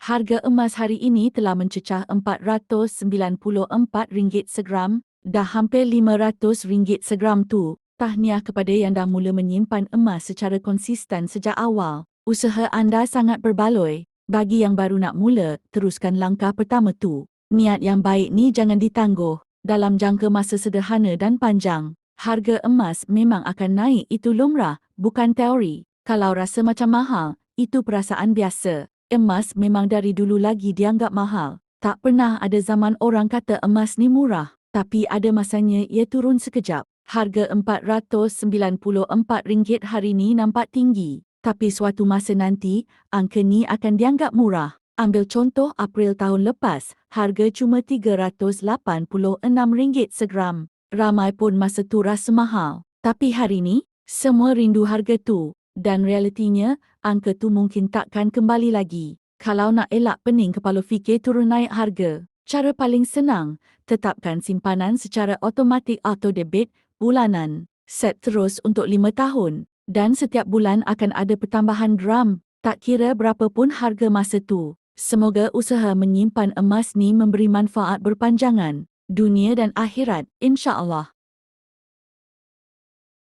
Harga emas hari ini telah mencecah RM494 segram, dah hampir RM500 segram tu. Tahniah kepada yang dah mula menyimpan emas secara konsisten sejak awal. Usaha anda sangat berbaloi. Bagi yang baru nak mula, teruskan langkah pertama tu. Niat yang baik ni jangan ditangguh. Dalam jangka masa sederhana dan panjang, harga emas memang akan naik, itu lumrah, bukan teori. Kalau rasa macam mahal, itu perasaan biasa. Emas memang dari dulu lagi dianggap mahal. Tak pernah ada zaman orang kata emas ni murah. Tapi ada masanya ia turun sekejap. Harga RM494 hari ni nampak tinggi. Tapi suatu masa nanti, angka ni akan dianggap murah. Ambil contoh April tahun lepas, harga cuma RM386 segram. Ramai pun masa tu rasa mahal. Tapi hari ni, semua rindu harga tu. Dan realitinya, angka tu mungkin takkan kembali lagi. Kalau nak elak pening kepala fikir turun naik harga, cara paling senang, tetapkan simpanan secara automatik auto debit bulanan. Set terus untuk 5 tahun. Dan setiap bulan akan ada pertambahan gram. Tak kira berapa pun harga masa tu. Semoga usaha menyimpan emas ni memberi manfaat berpanjangan. Dunia dan akhirat, insya-Allah.